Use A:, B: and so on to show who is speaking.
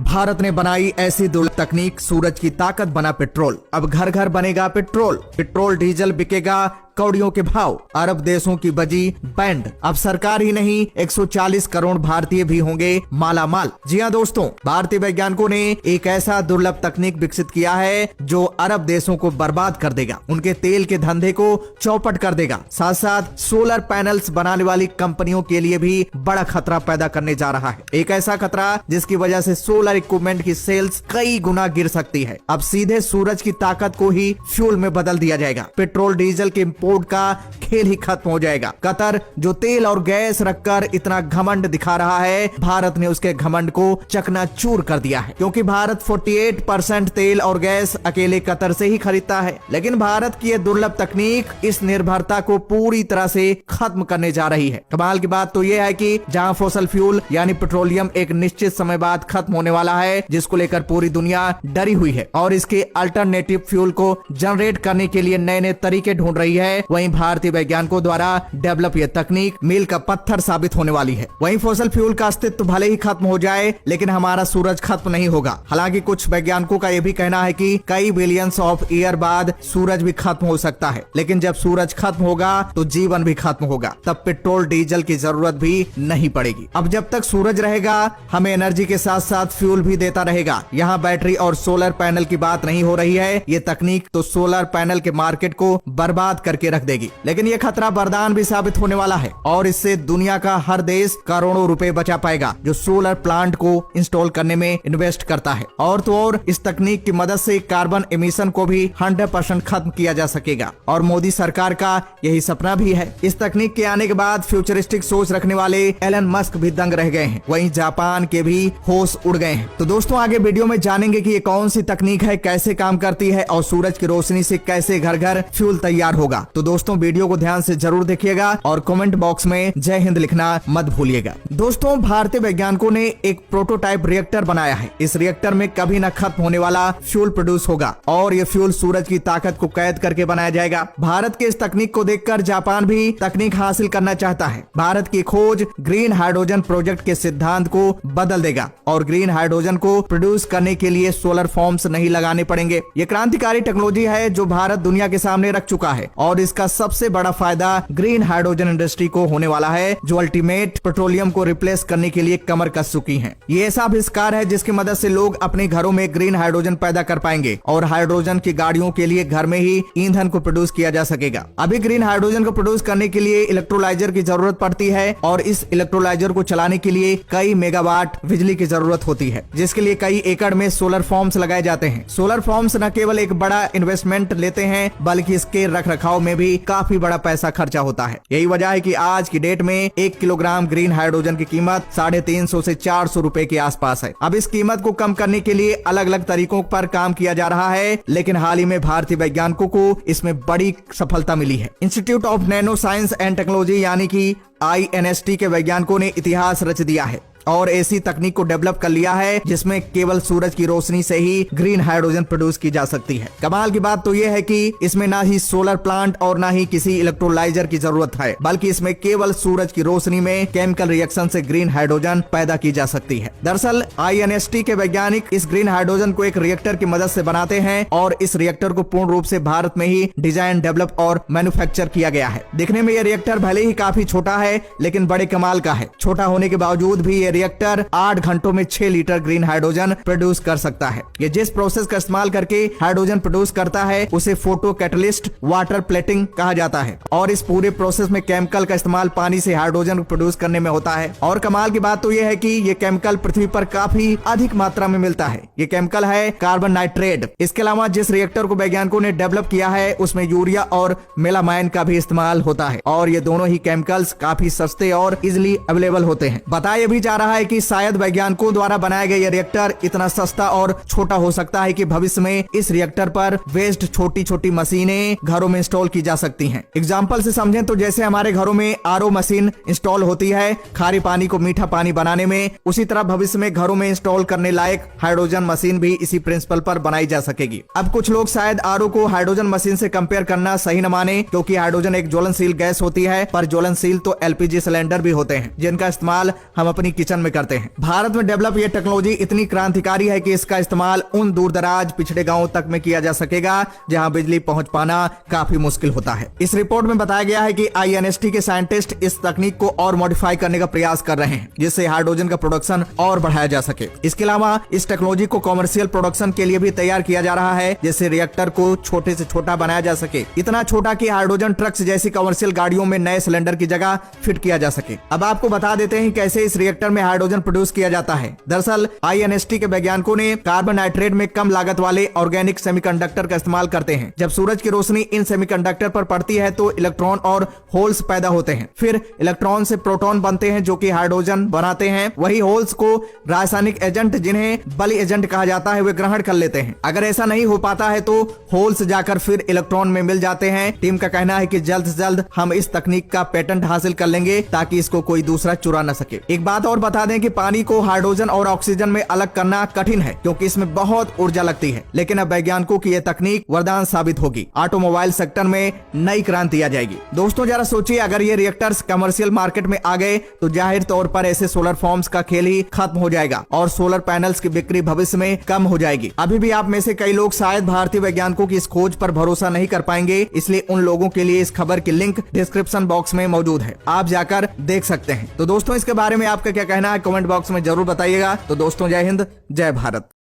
A: भारत ने बनाई ऐसी दुर्लभ तकनीक, सूरज की ताकत बना पेट्रोल। अब घर घर बनेगा पेट्रोल, पेट्रोल डीजल बिकेगा कौड़ियों के भाव। अरब देशों की बजी बैंड। अब सरकार ही नहीं 140 करोड़ भारतीय भी होंगे माला माल। जी हाँ दोस्तों, भारतीय वैज्ञानिकों ने एक ऐसा दुर्लभ तकनीक विकसित किया है जो अरब देशों को बर्बाद कर देगा, उनके तेल के धंधे को चौपट कर देगा, साथ साथ सोलर पैनल्स बनाने वाली कंपनियों के लिए भी बड़ा खतरा पैदा करने जा रहा है। एक ऐसा खतरा जिसकी वजह से सोलर इक्विपमेंट की सेल्स कई गुना गिर सकती है। अब सीधे सूरज की ताकत को ही फ्यूल में बदल दिया जाएगा। पेट्रोल डीजल के इंपोर्ट का खेल ही खत्म हो जाएगा। कतर जो तेल और गैस रखकर इतना घमंड दिखा रहा है, भारत ने उसके घमंड को चकनाचूर कर दिया है, क्योंकि भारत 48% तेल और गैस अकेले कतर से ही खरीदता है। लेकिन भारत की यह दुर्लभ तकनीक इस निर्भरता को पूरी तरह से खत्म करने जा रही है। कमाल की बात तो यह है कि जहां फॉसिल फ्यूल यानी पेट्रोलियम एक निश्चित समय बाद खत्म होने वाला है, जिसको लेकर पूरी दुनिया डरी हुई है और इसके अल्टरनेटिव फ्यूल को जनरेट करने के लिए नए नए तरीके ढूंढ रही है, वहीं भारतीय वैज्ञानिकों द्वारा डेवलप यह तकनीक मील का पत्थर साबित होने वाली है। वहीं फॉसिल फ्यूल का अस्तित्व भले ही खत्म हो जाए, लेकिन हमारा सूरज खत्म नहीं होगा। हालांकि कुछ वैज्ञानिकों का यह भी कहना है कि कई बिलियंस ऑफ ईयर बाद सूरज भी खत्म हो सकता है, लेकिन जब सूरज खत्म होगा तो जीवन भी खत्म होगा, तब पेट्रोल डीजल की जरूरत भी नहीं पड़ेगी। अब जब तक सूरज रहेगा, हमें एनर्जी के साथ साथ फ्यूल भी देता रहेगा। यहाँ बैटरी और सोलर पैनल की बात नहीं हो रही है। ये तकनीक तो सोलर पैनल के मार्केट को बर्बाद करके रख देगी, लेकिन यह खतरा वरदान भी साबित होने वाला है और इससे दुनिया का हर देश करोड़ों रुपए बचा पाएगा जो सोलर प्लांट को इंस्टॉल करने में इन्वेस्ट करता है। और तो और इस तकनीक की मदद से कार्बन एमिशन को भी 100% खत्म किया जा सकेगा और मोदी सरकार का यही सपना भी है। इस तकनीक के आने के बाद फ्यूचरिस्टिक सोच रखने वाले एलन मस्क भी दंग रह गए हैं, वहीं जापान के भी होश उड़ गए हैं। तो दोस्तों, आगे वीडियो में जानेंगे कि ये कौन सी तकनीक है, कैसे काम करती है और सूरज की रोशनी से कैसे घर घर फ्यूल तैयार होगा। तो दोस्तों, वीडियो को ध्यान से जरूर देखिएगा और कमेंट बॉक्स में जय हिंद लिखना मत भूलिएगा। दोस्तों, भारतीय वैज्ञानिकों ने एक प्रोटोटाइप रिएक्टर बनाया है। इस रिएक्टर में कभी न खत्म होने वाला फ्यूल प्रोड्यूस होगा और ये फ्यूल सूरज की ताकत को कैद करके बनाया जाएगा। भारत के इस तकनीक को देखकर जापान भी तकनीक हासिल करना चाहता है। भारत की खोज ग्रीन हाइड्रोजन प्रोजेक्ट के सिद्धांत को बदल देगा और ग्रीन हाइड्रोजन को प्रोड्यूस करने के लिए सोलर फॉर्म्स नहीं लगाने पड़ेंगे। ये क्रांतिकारी टेक्नोलॉजी है जो भारत दुनिया के सामने रख चुका है और इसका सबसे बड़ा फायदा ग्रीन हाइड्रोजन इंडस्ट्री को होने वाला है, जो अल्टीमेट पेट्रोलियम को रिप्लेस करने के लिए कमर कस चुकी है। ये ऐसा आविष्कार है जिसकी मदद से लोग अपने घरों में ग्रीन हाइड्रोजन पैदा कर पाएंगे और हाइड्रोजन की गाड़ियों के लिए घर में ही ईंधन को प्रोड्यूस किया जा सकेगा। अभी ग्रीन हाइड्रोजन को प्रोड्यूस करने के लिए इलेक्ट्रोलाइजर की जरूरत पड़ती है और इस इलेक्ट्रोलाइजर को चलाने के लिए कई मेगावाट बिजली की जरूरत होती है, जिसके लिए कई एकड़ में सोलर फॉर्म्स लगाए जाते हैं। सोलर फॉर्म्स न केवल एक बड़ा इन्वेस्टमेंट लेते हैं, बल्कि इसके रख रखाव में भी काफी बड़ा पैसा खर्चा होता है। यही वजह है कि आज की डेट में 1 किलोग्राम ग्रीन हाइड्रोजन की कीमत 350 से 400 रुपए के आसपास है। अब इस कीमत को कम करने के लिए अलग अलग तरीकों पर काम किया जा रहा है, लेकिन हाल ही में भारतीय वैज्ञानिकों को इसमें बड़ी सफलता मिली है। Institute of nano science and technology यानी कि INST के वैज्ञानिकों ने इतिहास रच दिया है और ऐसी तकनीक को डेवलप कर लिया है जिसमें केवल सूरज की रोशनी से ही ग्रीन हाइड्रोजन प्रोड्यूस की जा सकती है। कमाल की बात तो यह है कि इसमें ना ही सोलर प्लांट और ना ही किसी इलेक्ट्रोलाइजर की जरूरत है, बल्कि इसमें केवल सूरज की रोशनी में केमिकल रिएक्शन से ग्रीन हाइड्रोजन पैदा की जा सकती है। दरअसल INST के वैज्ञानिक इस ग्रीन हाइड्रोजन को एक रिएक्टर की मदद से बनाते हैं और इस रिएक्टर को पूर्ण रूप से भारत में ही डिजाइन, डेवलप और मैन्युफैक्चर किया गया है। देखने में यह रिएक्टर भले ही काफी छोटा है, लेकिन बड़े कमाल का है। छोटा होने के बावजूद भी ये रिएक्टर 8 घंटों में 6 लीटर ग्रीन हाइड्रोजन प्रोड्यूस कर सकता है। ये जिस प्रोसेस का इस्तेमाल करके हाइड्रोजन प्रोड्यूस करता है उसे फोटो कैटलिस्ट वाटर प्लेटिंग कहा जाता है और इस पूरे प्रोसेस में केमिकल का इस्तेमाल पानी से हाइड्रोजन प्रोड्यूस करने में होता है। और कमाल की बात तो यह है कि ये केमिकल पृथ्वी पर काफी अधिक मात्रा में मिलता है। ये केमिकल है कार्बन नाइट्रेट। इसके अलावा जिस रिएक्टर को वैज्ञानिकों ने डेवलप किया है उसमें यूरिया और मेलामाइन का भी इस्तेमाल होता है और ये दोनों ही केमिकल्स काफी सस्ते और इजिली अवेलेबल होते हैं। बताया भी जा रहा है कि शायद वैज्ञानिकों द्वारा बनाया गया यह रिएक्टर इतना सस्ता और छोटा हो सकता है कि भविष्य में इस रिएक्टर पर वेस्ट छोटी छोटी मशीनें घरों में इंस्टॉल की जा सकती हैं। एग्जाम्पल से समझें तो जैसे हमारे घरों में RO मशीन इंस्टॉल होती है खारे पानी को मीठा पानी बनाने में, उसी तरह भविष्य में घरों में इंस्टॉल करने लायक हाइड्रोजन मशीन भी इसी प्रिंसिपल पर बनाई जा सकेगी। अब कुछ लोग शायद RO को हाइड्रोजन मशीन से कंपेयर करना सही न माने, क्योंकि हाइड्रोजन एक ज्वलनशील गैस होती है, पर ज्वलनशील तो LPG सिलेंडर भी होते हैं जिनका इस्तेमाल हम अपनी किचन प्रोडक्शन में करते हैं। भारत में डेवलप ये टेक्नोलॉजी इतनी क्रांतिकारी है कि इसका इस्तेमाल उन दूर दराज पिछड़े गांवों तक में किया जा सकेगा जहां बिजली पहुंच पाना काफी मुश्किल होता है। इस रिपोर्ट में बताया गया है कि INST के साइंटिस्ट इस तकनीक को और मॉडिफाई करने का प्रयास कर रहे हैं जिससे हाइड्रोजन का प्रोडक्शन और बढ़ाया जा सके। इसके अलावा इस टेक्नोलॉजी को कॉमर्शियल प्रोडक्शन के लिए भी तैयार किया जा रहा है, जिससे रिएक्टर को छोटे से छोटा बनाया जा सके, इतना छोटा कि हाइड्रोजन ट्रक्स जैसी कमर्शियल गाड़ियों में नए सिलेंडर की जगह फिट किया जा सके। अब आपको बता देते हैं कैसे इस रिएक्टर में हाइड्रोजन प्रोड्यूस किया जाता है। दरअसल INST के वैज्ञानिकों ने कार्बन नाइट्रेट में कम लागत वाले ऑर्गेनिक सेमीकंडक्टर का इस्तेमाल करते हैं। जब सूरज की रोशनी इन सेमीकंडक्टर पर पड़ती है तो इलेक्ट्रॉन और होल्स पैदा होते हैं। फिर इलेक्ट्रॉन से प्रोटॉन बनते हैं जो कि हाइड्रोजन बनाते हैं। वही होल्स को रासायनिक एजेंट, जिन्हें बलि एजेंट कहा जाता है, वे ग्रहण कर लेते हैं। अगर ऐसा नहीं हो पाता है तो होल्स जाकर फिर इलेक्ट्रॉन में मिल जाते हैं। टीम का कहना है कि जल्द से जल्द हम इस तकनीक का पेटेंट हासिल कर लेंगे ताकि इसको कोई दूसरा चुरा न सके। एक बात और बता दें कि पानी को हाइड्रोजन और ऑक्सीजन में अलग करना कठिन है क्योंकि इसमें बहुत ऊर्जा लगती है, लेकिन अब वैज्ञानिकों की यह तकनीक वरदान साबित होगी। ऑटोमोबाइल सेक्टर में नई क्रांति आ जाएगी। दोस्तों जरा सोचिए, अगर ये रिएक्टर्स कमर्शियल मार्केट में आ गए तो जाहिर तौर पर ऐसे सोलर फॉर्म्स का खेल ही खत्म हो जाएगा और सोलर पैनल्स की बिक्री भविष्य में कम हो जाएगी। अभी भी आप में से कई लोग शायद भारतीय वैज्ञानिकों की इस खोज पर भरोसा नहीं कर पाएंगे, इसलिए उन लोगों के लिए इस खबर की लिंक डिस्क्रिप्शन बॉक्स में मौजूद है, आप जाकर देख सकते हैं। तो दोस्तों इसके बारे में आपका क्या कहना है कमेंट बॉक्स में जरूर बताइएगा। तो दोस्तों जय हिंद, जय भारत।